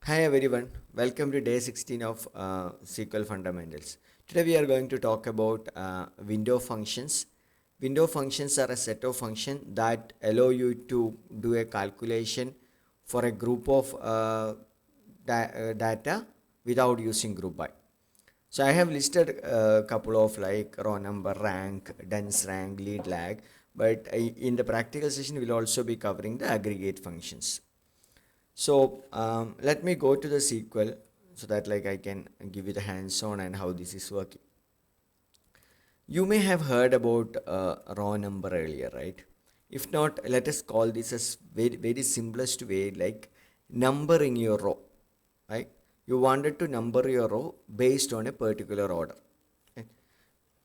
Hi everyone, welcome to day 16 of SQL Fundamentals. Today we are going to talk about window functions. Window functions are a set of functions that allow you to do a calculation for a group of data without using group by. So I have listed a couple of like row number, rank, dense rank, lead lag, but in the practical session we'll also be covering the aggregate functions. So let me go to the SQL so that like I can give you the hands-on and how this is working. You may have heard about raw number earlier, right? If not, let us call this as very simplest way, like numbering your row, right? You wanted to number your row based on a particular order. Right?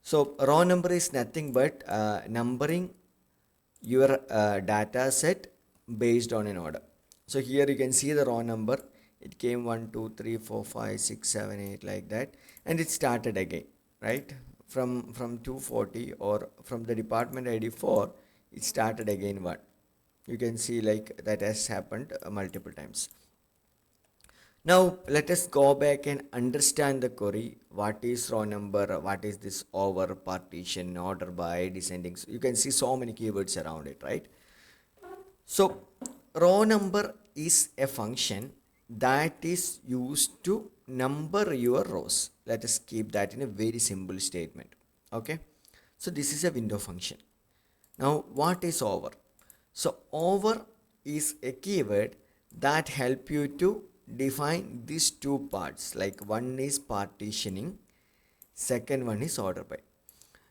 So raw number is nothing but numbering your data set based on an order. So here you can see the raw number. It came 1, 2, 3, 4, 5, 6, 7, 8 like that, and it started again, right? From 240 or from the department ID 4, it started again 1. You can see like that has happened multiple times. Now let us go back and understand the query. What is row number? What is this over, partition, order by, descending? So you can see so many keywords around it, right? So row number is a function that is used to number your rows. Let us keep that in a very simple statement. Okay. So this is a window function. Now what is over? So over is a keyword that help you to define these two parts, like one is partitioning, second one is order by.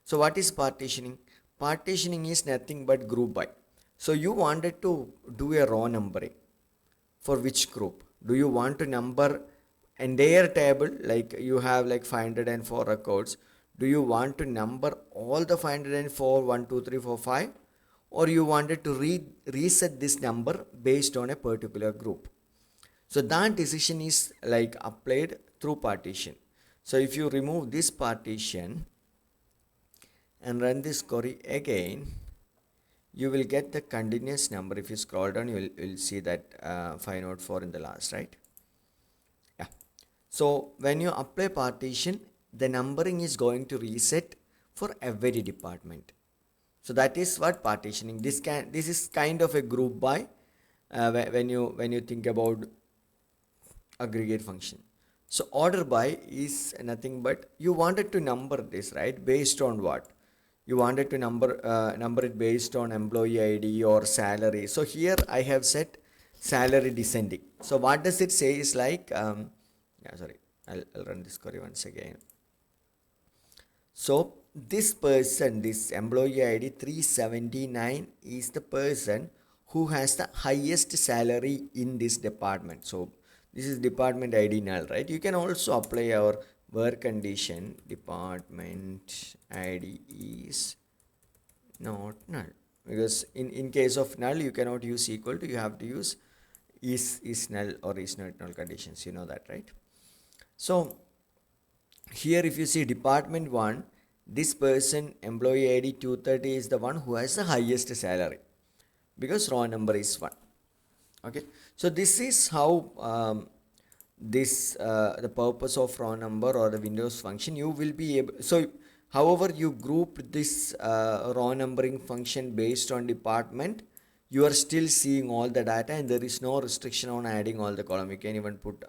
So what is partitioning? Partitioning is nothing but group by. So you wanted to do a raw numbering for which group? Do you want to number entire table, like you have like 504 records? Do you want to number all the 504 1 2 3 4 5, or you wanted to reset this number based on a particular group? So that decision is like applied through partition. So if you remove this partition and run this query again, you will get the continuous number. If you scroll down, you'll see that 504 in the last, right? Yeah. So when you apply partition, the numbering is going to reset for every department. So that is what partitioning. This is kind of a group by when you think about aggregate function. So order by is nothing but you wanted to number this, right? Based on what? You wanted to number it based on employee ID or salary. So here I have set salary descending. So what does it say is like yeah, sorry, I'll run this query once again. So this person, this employee ID 379 is the person who has the highest salary in this department. So this is department ID null, right? You can also apply our where condition department ID is not null, because in case of null you cannot use equal to, you have to use is null or is not null conditions, you know that, right? So here if you see department 1, this person employee ID 230 is the one who has the highest salary because raw number is 1. Okay, so this is how this the purpose of raw number or the windows function. You will be able, so however you group this raw numbering function based on department, you are still seeing all the data and there is no restriction on adding all the column. You can even put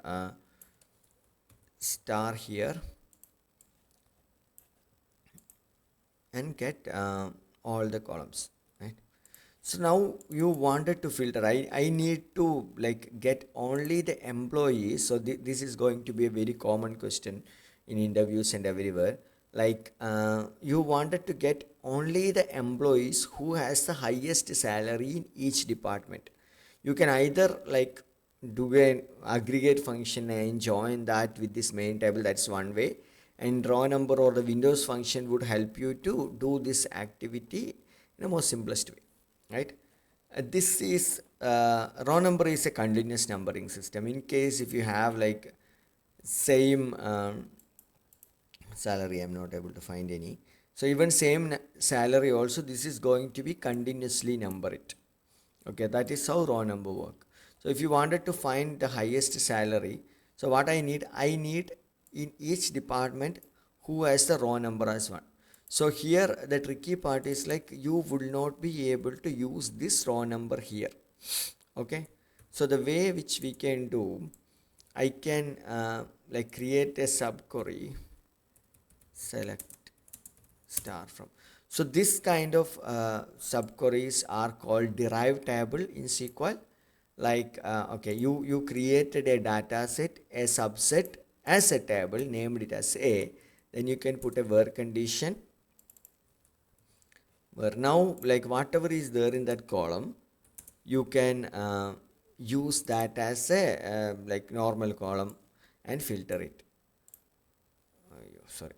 star here and get all the columns, right? So now you wanted to filter. I need to like get only the employees. So this is going to be a very common question in interviews and everywhere. Like you wanted to get only the employees who has the highest salary in each department. You can either like do an aggregate function and join that with this main table. That's one way, and raw number or the windows function would help you to do this activity in a more simplest way, right? This is raw number is a continuous numbering system. In case if you have like same salary, I'm not able to find any, so even same salary also, this is going to be continuously number it. Okay, that is how raw number work. So if you wanted to find the highest salary, so what I need in each department who has the raw number as one. So here the tricky part is like you will not be able to use this raw number here. Okay, so the way which we can do, I can like create a subquery, select star from. So this kind of subqueries are called derived table in SQL. Like okay, you created a data set, a subset as a table, named it as A. Then you can put a where condition, where now like whatever is there in that column, you can use that as a like normal column and filter it. Sorry.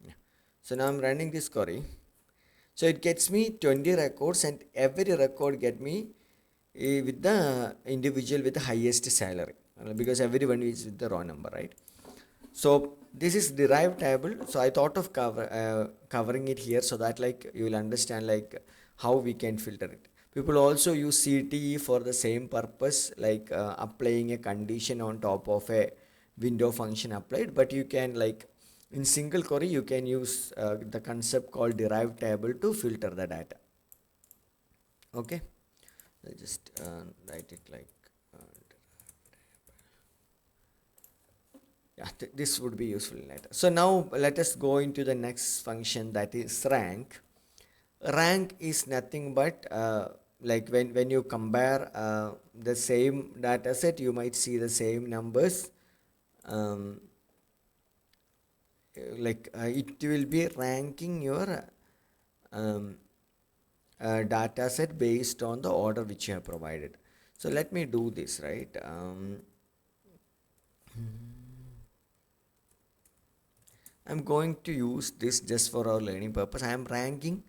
Yeah. So now I'm running this query. So it gets me 20 records, and every record get me with the individual with the highest salary, because everyone is with the raw number, right? So this is derived table. So I thought of covering it here so that like you will understand like how we can filter it. People also use CTE for the same purpose, like applying a condition on top of a window function applied. But you can like in single query you can use the concept called derived table to filter the data. Okay, I'll just write it like yeah, this would be useful later. So now let us go into the next function, that is rank. Rank is nothing but like when you compare the same data set, you might see the same numbers. um, like it will be ranking your um, data set based on the order which you have provided. So let me do this, right? I'm going to use this just for our learning purpose. I am ranking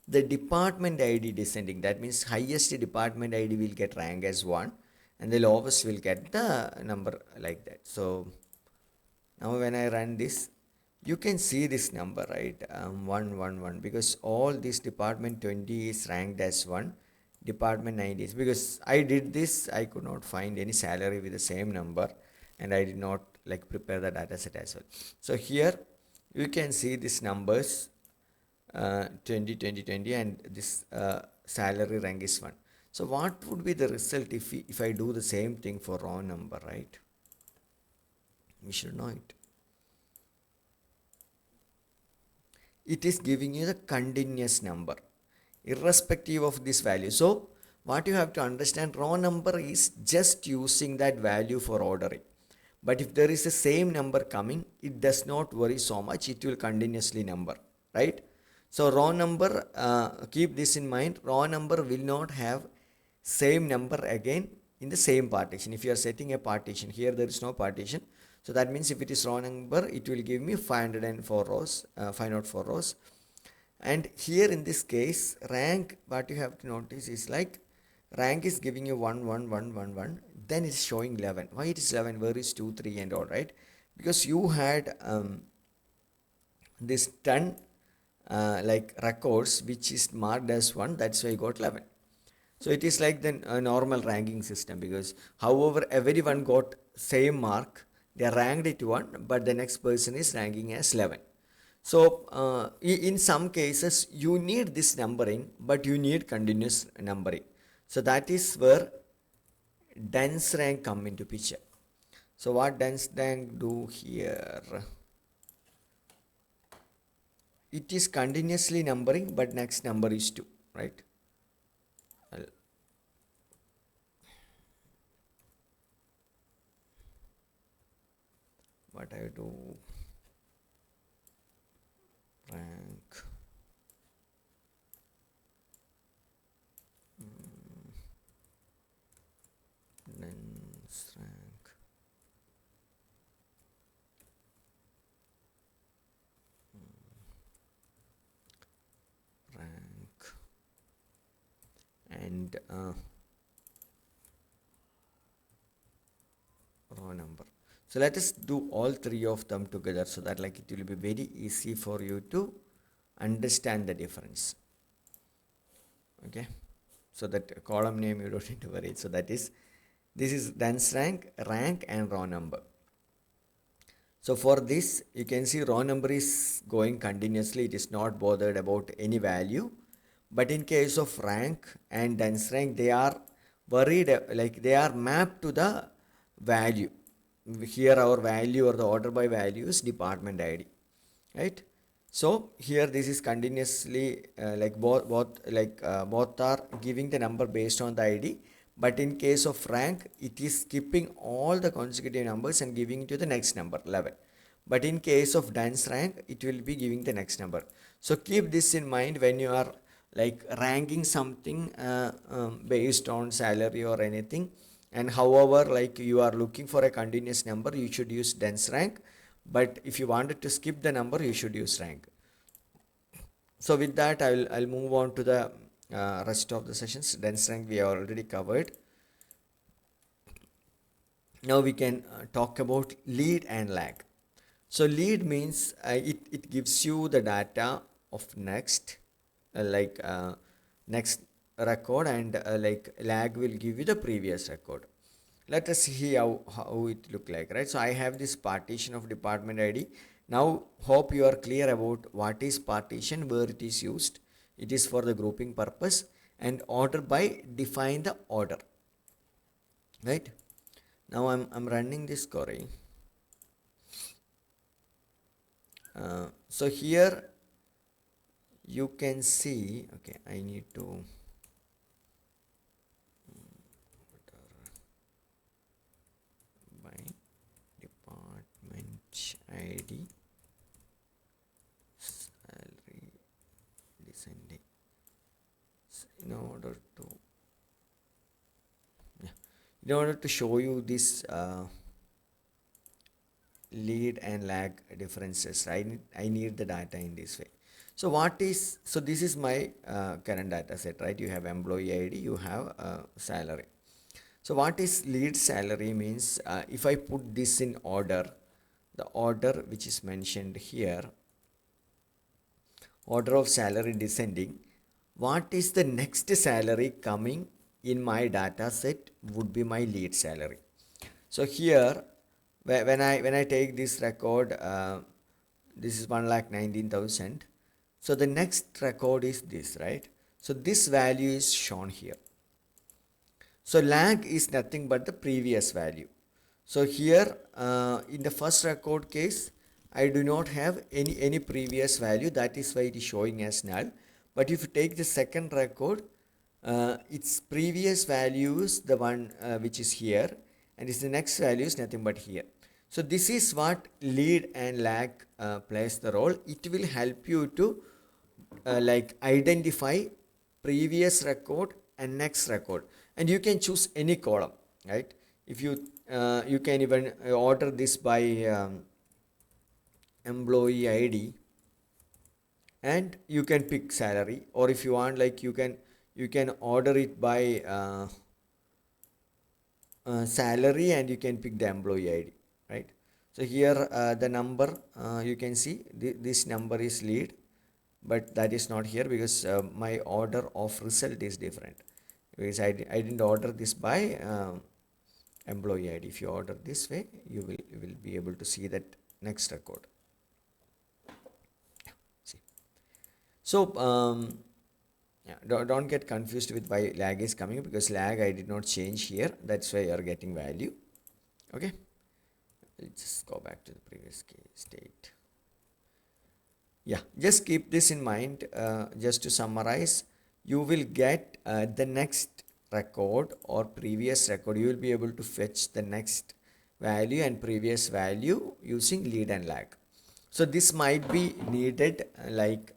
the department ID descending. That means highest department ID will get rank as 1 and the lowest will get the number like that. So now when I run this, you can see this number, right? 111, because all this department 20 is ranked as 1, department 90 is, because I did this, I could not find any salary with the same number, and I did not like prepare the data set as well. So here you can see these numbers 20 20 20, and this salary rank is 1. So what would be the result if I do the same thing for raw number, right? We should know it. It is giving you the continuous number irrespective of this value. So what you have to understand, raw number is just using that value for ordering. But if there is the same number coming, it does not worry so much, it will continuously number, right? So raw number, keep this in mind, raw number will not have same number again in the same partition. If you are setting a partition, here there is no partition, so that means if it is raw number, it will give me 504 rows, 504 rows. And here in this case, rank, what you have to notice is like rank is giving you 1 1 1 1 1, then it's showing 11. Why it is 11? Where is 2 3 and all, right? Because you had this 10 like records which is marked as 1, that's why you got 11. So it is like the normal ranking system, because however everyone got same mark, they ranked it 1, but the next person is ranking as 11. So in some cases you need this numbering, but you need continuous numbering. So that is where dense rank come into picture. So what dense rank do here? It is continuously numbering, but next number is 2, right? What I do, rank dense rank rank and raw number. So let us do all three of them together, so that like it will be very easy for you to understand the difference. Okay. So that column name you don't need to worry. So that is, this is dense rank, rank and row number. So for this, you can see row number is going continuously. It is not bothered about any value. But in case of rank and dense rank, they are worried, like they are mapped to the value. Here our value or the order by value is department ID, right? So here this is continuously like both are giving the number based on the ID. But in case of rank, it is skipping all the consecutive numbers and giving to the next number 11. But in case of dense rank, it will be giving the next number. So keep this in mind when you are like ranking something based on salary or anything. And however, like you are looking for a continuous number, you should use dense rank. But if you wanted to skip the number, you should use rank. So with that, I'll move on to the rest of the sessions. Dense rank we have already covered. Now we can talk about lead and lag. So lead means it gives you the data of next next record, and like lag will give you the previous record. Let us see how it look like, right? So I have this partition of department ID. Now hope you are clear about what is partition, where it is used. It is for the grouping purpose, and order by define the order, right? Now I'm running this query. So here you can see, okay, I need to by department ID salary descending in order to show you this lead and lag differences. I need the data in this way. So this is my current data set, right? You have employee ID, you have salary. So what is lead salary means, if I put this in order, the order which is mentioned here, order of salary descending, what is the next salary coming in my data set would be my lead salary. So here, when I take this record, this is 1,19,000. So the next record is this, right? So this value is shown here. So lag is nothing but the previous value. So here in the first record case, I do not have any previous value. That is why it is showing as null. But if you take the second record, its previous value is the one which is here, and its the next value is nothing but here. So this is what lead and lag plays the role. It will help you to like identify previous record and next record, and you can choose any column, right? If you you can even order this by employee ID, and you can pick salary, or if you want, like you can order it by salary, and you can pick the employee ID, right? So here the number you can see this number is lead, but that is not here because my order of result is different, because I didn't order this by employee ID. If you order this way, you will be able to see that next record. See. So yeah, don't get confused with why lag is coming, because lag I did not change here. That's why you are getting value. Okay, let's just go back to the previous state. Yeah, just keep this in mind. Just to summarize, you will get the next record or previous record. You will be able to fetch the next value and previous value using lead and lag. So this might be needed, like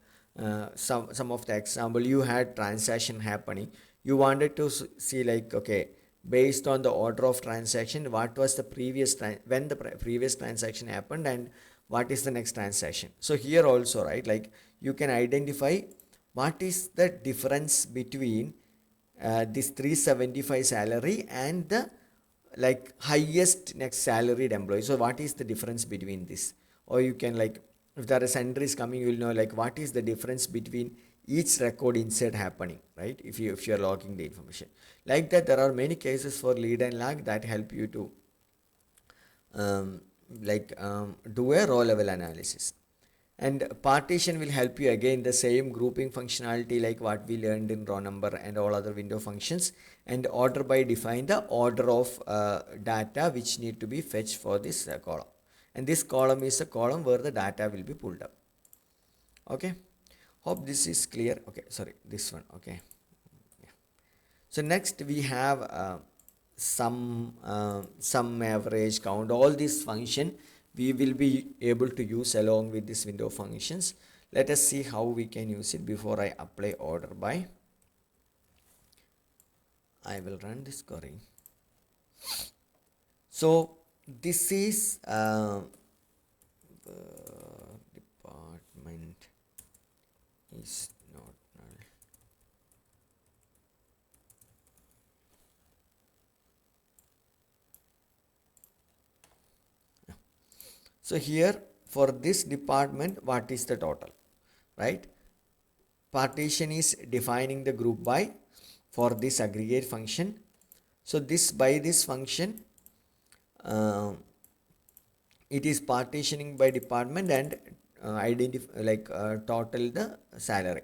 some of the example, you had transaction happening. You wanted to see, like, okay, based on the order of transaction, what was the previous when the previous transaction happened, and what is the next transaction. So here also, right, like you can identify what is the difference between this 375 salary and the like highest next salaried employee. So what is the difference between this? Or you can, like, if there is entries coming, you will know, like, what is the difference between each record insert happening, right? If you are logging the information like that, there are many cases for lead and lag that help you to um, do a row level analysis. And partition will help you again the same grouping functionality like what we learned in row number and all other window functions. And order by define the order of data which need to be fetched for this column. And this column is a column where the data will be pulled up. Okay, hope this is clear. Okay, sorry, this one. Okay, yeah. So next we have sum, average, count. All these function we will be able to use along with this window functions. Let us see how we can use it before I apply order by. I will run this query. So this is department is not null. So here for this department, what is the total, right? Partition is defining the group by for this aggregate function. So this by this function, it is partitioning by department and total the salary.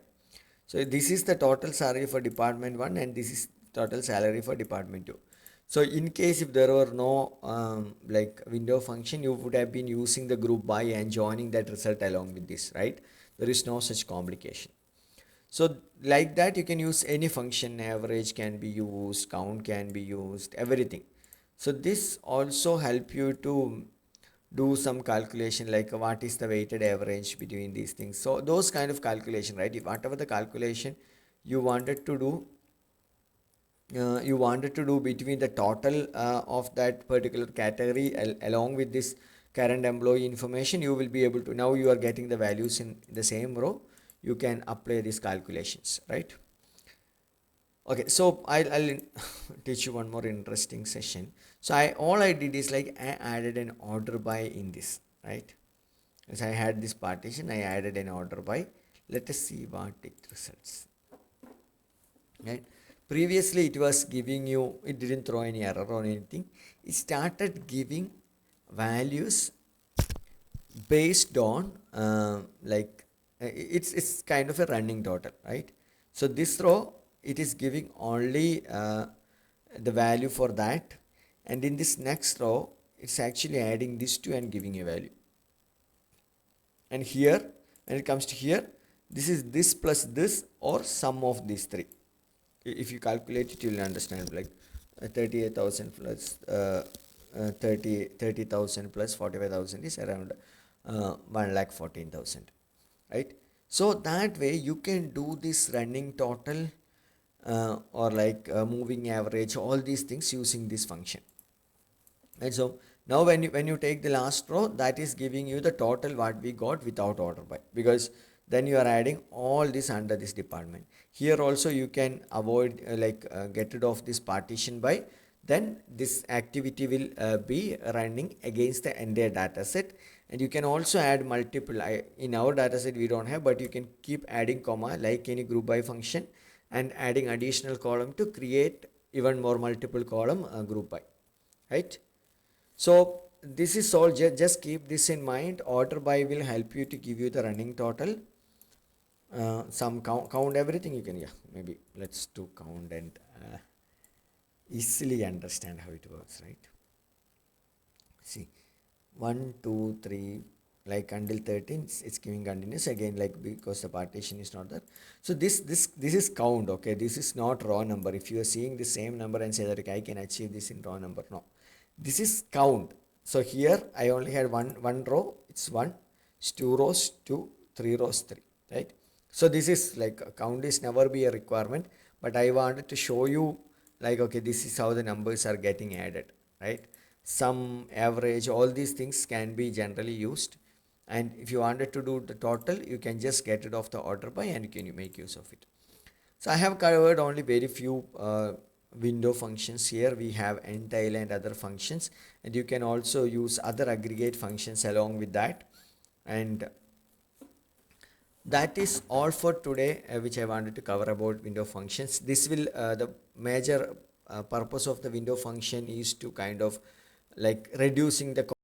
So this is the total salary for department 1 and this is total salary for department 2. So in case if there were no window function, you would have been using the group by and joining that result along with this, right? There is no such complication. So like that you can use any function, average can be used, count can be used, everything. So this also help you to do some calculation like what is the weighted average between these things. So those kind of calculation, right? If whatever the calculation you wanted to do, between the total of that particular category along with this current employee information, you will be able to, now you are getting the values in the same row, you can apply these calculations, right? Okay, so I'll teach you one more interesting session. So all I did is like I added an order by in this, right? As I had this partition, I added an order by. Let us see what it results. Right? Previously it was giving you, it didn't throw any error or anything. It started giving values based on it's kind of a running total, right? So this row it is giving only the value for that, and in this next row it's actually adding this two and giving a value. And here when it comes to here, this is this plus this or sum of these three. If you calculate it, you will understand, like 38,000 plus 30,000 plus 45,000 is around 1,14,000, right? So that way you can do this running total or moving average, all these things using this function. And so now when you take the last row, that is giving you the total what we got without order by, because then you are adding all this under this department. Here also you can avoid get rid of this partition by, then this activity will be running against the entire data set. And you can also add multiple, in our data set we don't have, but you can keep adding comma like any group by function and adding additional column to create even more multiple column group by, right? So this is all, just keep this in mind. Order by will help you to give you the running total. Some count everything you can, yeah, maybe let's do count and easily understand how it works, right? See, 1 2 3 like until 13 it's giving continuous again, like because the partition is not there. So this is count, okay? This is not raw number. If you are seeing the same number and say that, okay, I can achieve this in raw number, no, this is count. So here I only had one row, it's 1, it's 2 rows 2, 3 rows 3, right? So this is like count is never be a requirement, but I wanted to show you like, okay, this is how the numbers are getting added, right? Sum, average, all these things can be generally used. And if you wanted to do the total, you can just get rid of the order by and you can make use of it. So I have covered only very few window functions. Here we have entile and other functions, and you can also use other aggregate functions along with that. And that is all for today, which I wanted to cover about window functions. This will the major purpose of the window function is to kind of like reducing the